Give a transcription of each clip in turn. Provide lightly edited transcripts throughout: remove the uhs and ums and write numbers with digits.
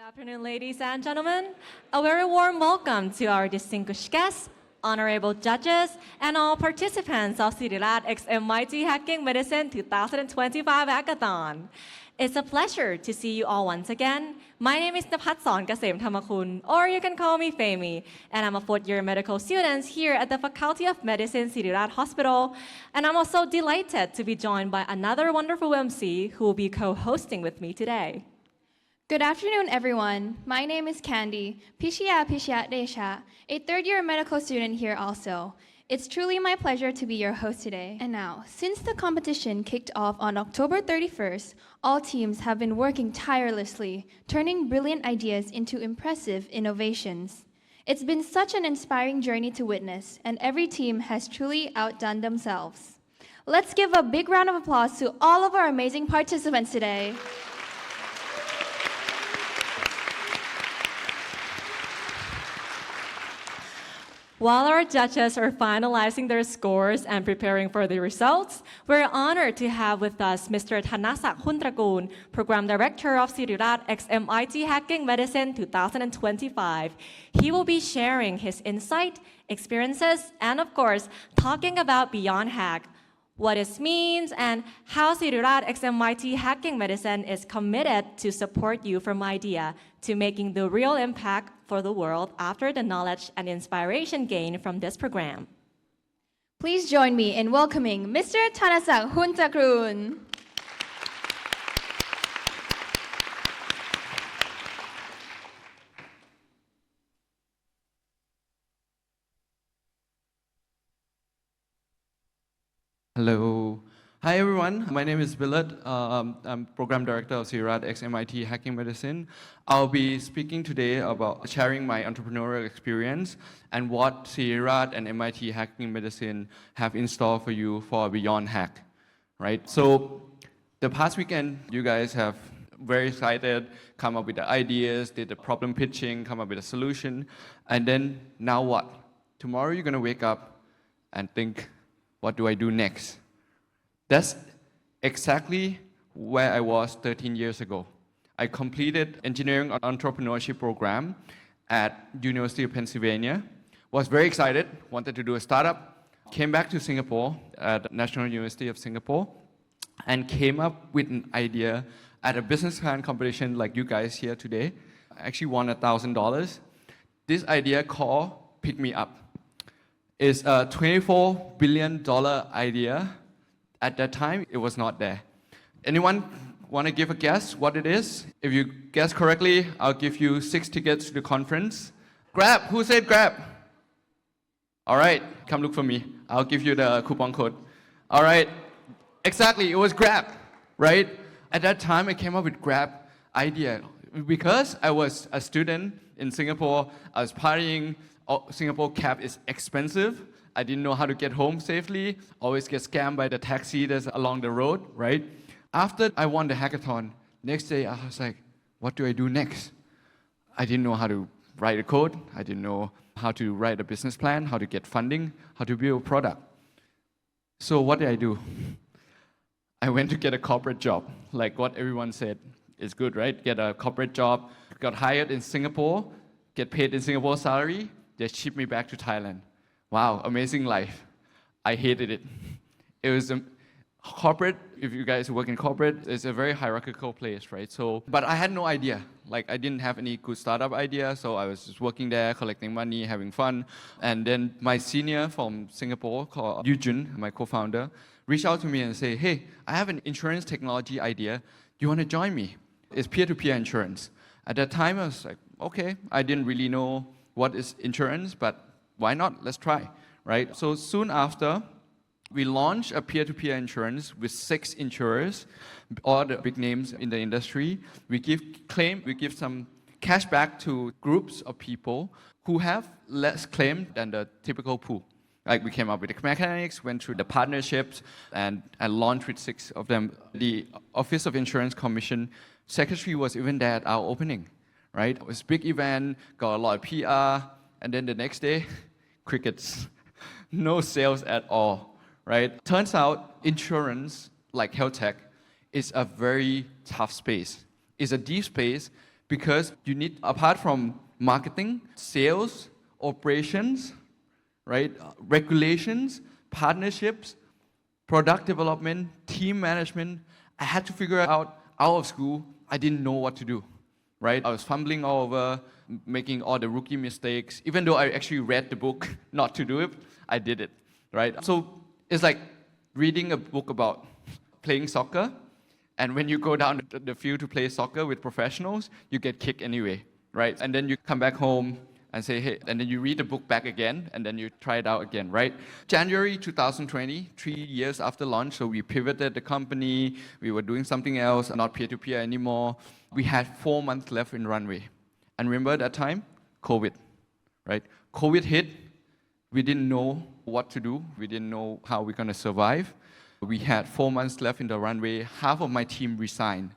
Afternoon, ladies and gentlemen. A very warm welcome to our distinguished guests, honorable judges, and all participants of Siriraj X MIT Hacking Medicine 2025 hackathon. It's a pleasure to see you all once again. My name is Napatson Kasem Thamakun, or you can call me Femi, and I'm a fourth-year medical student here at the Faculty of Medicine Siriraj Hospital. And I'm also delighted to be joined by another wonderful MC who will be co-hosting with me today. Good afternoon, everyone. My name is Candy, Pishiya Desha, a third-year medical student here also. It's truly my pleasure to be your host today. And now, since the competition kicked off on October 31st, all teams have been working tirelessly, turning brilliant ideas into impressive innovations. It's been such an inspiring journey to witness, and every team has truly outdone themselves. Let's give a big round of applause to all of our amazing participants today. While our judges are finalizing their scores and preparing for the results, we're honored to have with us Mr. Thanasak Hoontrakul, Program Director of Siriraj X MIT Hacking Medicine 2025. He will be sharing his insight, experiences, and of course, talking about Beyond Hack, what it means, and how Siriraj X MIT Hacking Medicine is committed to support you from idea to making the real impact for the world after the knowledge and inspiration gained from this program. Please join me in welcoming Mr. Thanasak Hoontrakul. Hello. Hi everyone, my name is Billet. I'm Program Director of Siriraj X MIT Hacking Medicine. I'll be speaking today about sharing my entrepreneurial experience and what Siriraj and MIT Hacking Medicine have in store for you for Beyond Hack. Right? So the past weekend, you guys have very excited, come up with the ideas, did the problem pitching, come up with a solution, and then now what? Tomorrow you're going to wake up and think, what do I do next? That's exactly where I was 13 years ago. I completed engineering entrepreneurship program at University of Pennsylvania. Was very excited, wanted to do a startup. Came back to Singapore at National University of Singapore and came up with an idea at a business plan competition like you guys here today. I actually won $1,000. This idea called Pick Me Up. It's a $24 billion idea. At that time, it was not there. Anyone want to give a guess what it is? If you guess correctly, I'll give you 6 tickets to the conference. Grab, who said grab? All right, come look for me. I'll give you the coupon code. All right, exactly, it was Grab, right? At that time, I came up with Grab idea. Because I was a student in Singapore, I was partying. Singapore cab is expensive. I didn't know how to get home safely. Always get scammed by the taxi that's along the road, right? After I won the hackathon, next day I was like, what do I do next? I didn't know how to write a code. I didn't know how to write a business plan, how to get funding, how to build a product. So what did I do? I went to get a corporate job, like what everyone said is good, right? Get a corporate job, got hired in Singapore, get paid in Singapore salary, they shipped me back to Thailand. Wow, amazing life. I hated it. It was corporate, if you guys work in corporate, it's a very hierarchical place, right? So, but I had no idea. Like, I didn't have any good startup idea, so I was just working there, collecting money, having fun. And then my senior from Singapore, called Yujun, my co-founder, reached out to me and said, hey, I have an insurance technology idea. Do you want to join me? It's peer-to-peer insurance. At that time, I was like, okay, I didn't really know what is insurance, but why not? Let's try, right? So soon after, we launched a peer-to-peer insurance with 6 insurers, all the big names in the industry. We give some cash back to groups of people who have less claim than the typical pool. Like we came up with the mechanics, went through the partnerships, and launched with 6 of them. The Office of Insurance Commission secretary was even there at our opening, right? It was a big event, got a lot of PR, and then the next day, crickets. No sales at all, right? Turns out insurance, like healthtech, is a very tough space. It's a deep space because you need, apart from marketing, sales, operations, right, regulations, partnerships, product development, team management, I had to figure out of school, I didn't know what to do, right? I was fumbling all over, making all the rookie mistakes. Even though I actually read the book not to do it, I did it, right? So it's like reading a book about playing soccer, and when you go down the field to play soccer with professionals, you get kicked anyway, right? And then you come back home and say, hey, and then you read the book back again, and then you try it out again, right? January 2020, 3 years after launch, so we pivoted the company, we were doing something else, not peer-to-peer anymore. We had 4 months left in runway. And remember at that time? COVID, right? COVID hit, we didn't know what to do, we didn't know how we're gonna survive. We had 4 months left in the runway, half of my team resigned,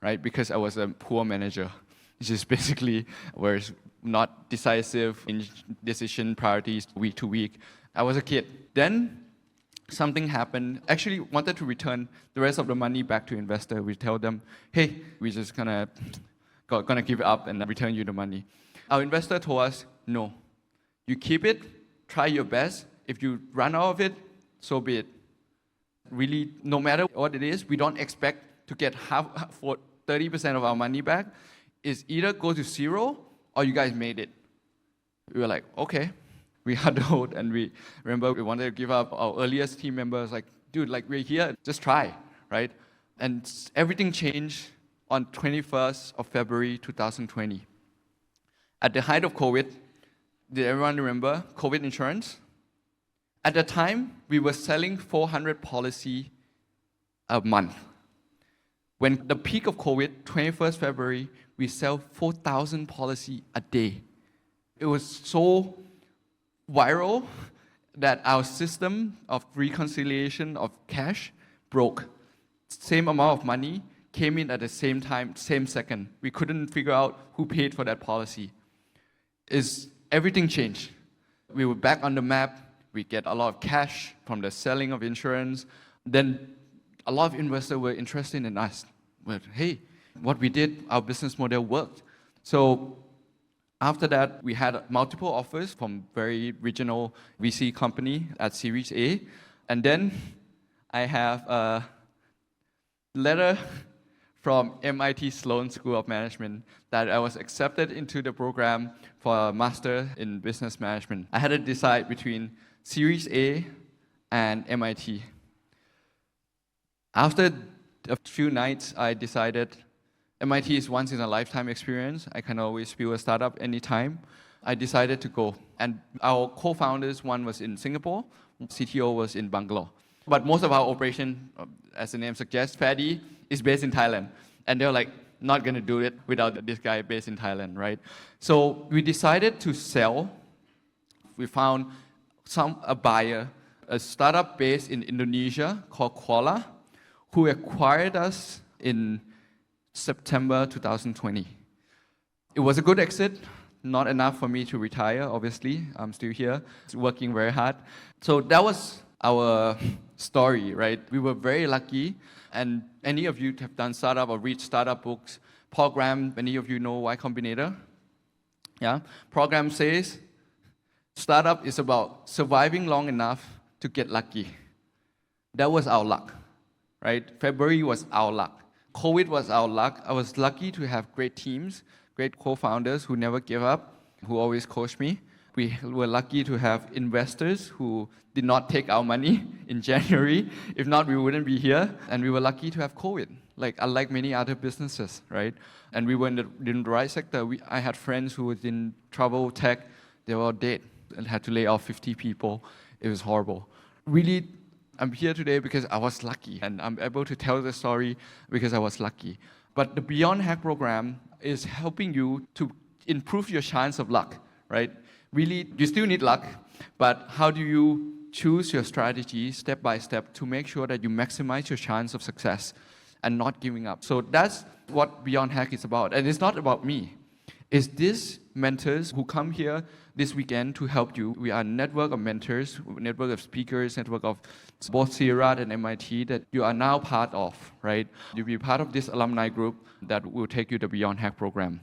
right? Because I was a poor manager, which is basically was not decisive in decision priorities week to week. I was a kid. Then something happened. Actually wanted to return the rest of the money back to investor. We tell them, hey, we're just gonna give it up and return you the money. Our investor told us, no, you keep it, try your best. If you run out of it, so be it. Really, no matter what it is, we don't expect to get half for 30% of our money back. It's either go to zero or you guys made it. We were like, okay. We huddled and we remember we wanted to give up our earliest team members, like, dude, like we're here, just try, right? And everything changed on 21st of February 2020. At the height of COVID, did everyone remember COVID insurance? At the time, we were selling 400 policy a month. When the peak of COVID, 21st February, we sell 4,000 policy a day. It was so viral that our system of reconciliation of cash broke. Same amount of money came in at the same time, same second. We couldn't figure out who paid for that policy. Everything changed. We were back on the map. We get a lot of cash from the selling of insurance. Then a lot of investors were interested in us. But hey, what we did, our business model worked. So after that, we had multiple offers from very regional VC company at Series A. And then I have a letter from MIT Sloan School of Management that I was accepted into the program for a master in business management. I had to decide between Series A and MIT. After a few nights, I decided MIT is once in a lifetime experience. I can always build a startup anytime. I decided to go. And our co-founders, one was in Singapore, CTO was in Bangalore. But most of our operation, as the name suggests, Fadi, is based in Thailand. And they're like, not gonna do it without this guy based in Thailand, right? So we decided to sell. We found a buyer, a startup based in Indonesia called Kuala, who acquired us in September 2020. It was a good exit, not enough for me to retire, obviously. I'm still here, working very hard. So that was our story, right? We were very lucky, and any of you have done startup or read startup books, program, many of you know Y Combinator? Yeah? Program says, startup is about surviving long enough to get lucky. That was our luck, right? February was our luck. COVID was our luck. I was lucky to have great teams, great co-founders who never give up, who always coach me. We were lucky to have investors who did not take our money in January. If not, we wouldn't be here. And we were lucky to have COVID, like unlike many other businesses, right? And we were in the right sector. I had friends who were in travel tech. They were all dead and had to lay off 50 people. It was horrible. Really, I'm here today because I was lucky, and I'm able to tell the story because I was lucky. But the Beyond Hack program is helping you to improve your chance of luck, right? Really, you still need luck, but how do you choose your strategy step by step to make sure that you maximize your chance of success and not giving up? So that's what Beyond Hack is about. And it's not about me. It's these mentors who come here this weekend to help you. We are a network of mentors, network of speakers, network of both Siriraj and MIT that you are now part of, right? You'll be part of this alumni group that will take you to the Beyond Hack program.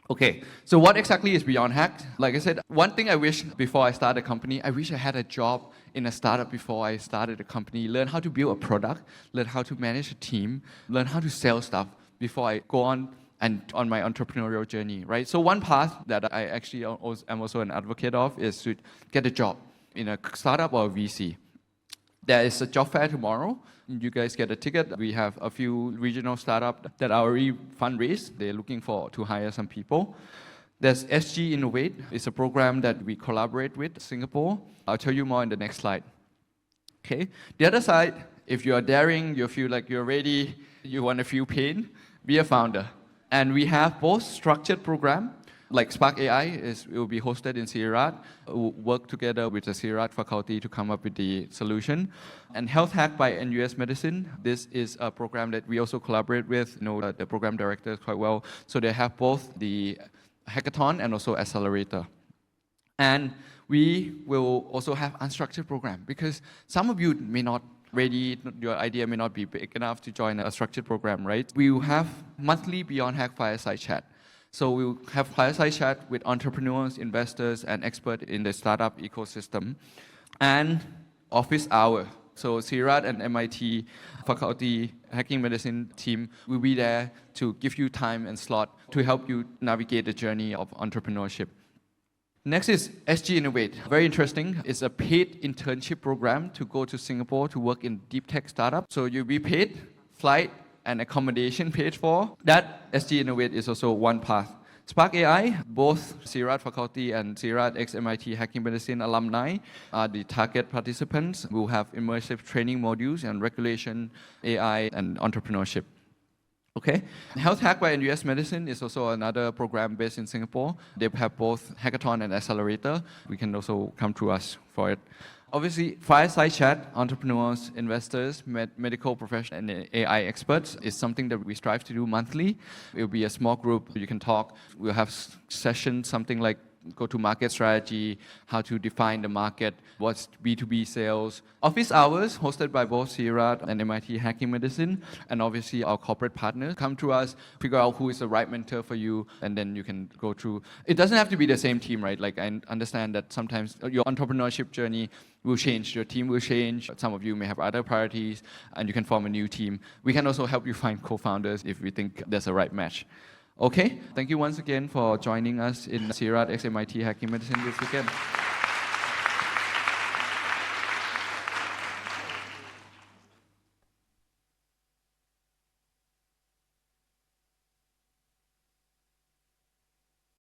Okay, so what exactly is Beyond Hack? Like I said, one thing I wish before I started a company, I wish I had a job in a startup before I started a company, learn how to build a product, learn how to manage a team, learn how to sell stuff before I go on and on my entrepreneurial journey, right? So one path that I actually am also an advocate of is to get a job in a startup or a VC. There is a job fair tomorrow. You guys get a ticket. We have a few regional startups that are already fundraised. They're looking to hire some people. There's SG Innovate. It's a program that we collaborate with Singapore. I'll tell you more in the next slide. Okay. The other side, if you are daring, you feel like you're ready, you want to feel pain, be a founder. And we have both structured program, like Spark AI will be hosted in Siriraj. We'll work together with the Siriraj faculty to come up with the solution. And Health Hack by NUS Medicine. This is a program that we also collaborate with. You know the program directors quite well. So they have both the hackathon and also accelerator. And we will also have unstructured program because some of you may not ready, your idea may not be big enough to join a structured program, right? We will have monthly Beyond Hack fireside chat. So we'll have fireside chat with entrepreneurs, investors, and experts in the startup ecosystem. And office hour. So Siriraj and MIT faculty hacking medicine team will be there to give you time and slot to help you navigate the journey of entrepreneurship. Next is SG Innovate. Very interesting. It's a paid internship program to go to Singapore to work in deep tech startup. So you'll be paid, flight, and accommodation paid for. That SG Innovate is also one path. Spark AI, both Siriraj faculty and Siriraj ex-MIT Hacking Medicine alumni are the target participants. We'll have immersive training modules and regulation, AI, and entrepreneurship. Okay. Health Hack by NUS Medicine is also another program based in Singapore. They have both hackathon and accelerator. We can also come to us for it. Obviously, fireside chat, entrepreneurs, investors, medical professionals, and AI experts is something that we strive to do monthly. It will be a small group. You can talk. We'll have sessions, something like go-to-market strategy, how to define the market, what's B2B sales. Office hours hosted by both Siriraj and MIT Hacking Medicine, and obviously our corporate partners come to us, figure out who is the right mentor for you, and then you can go through. It doesn't have to be the same team, right? Like I understand that sometimes your entrepreneurship journey will change, your team will change, some of you may have other priorities, and you can form a new team. We can also help you find co-founders if we think there's a right match. Okay, thank you once again for joining us in Siriraj ex-MIT Hacking Medicine this weekend.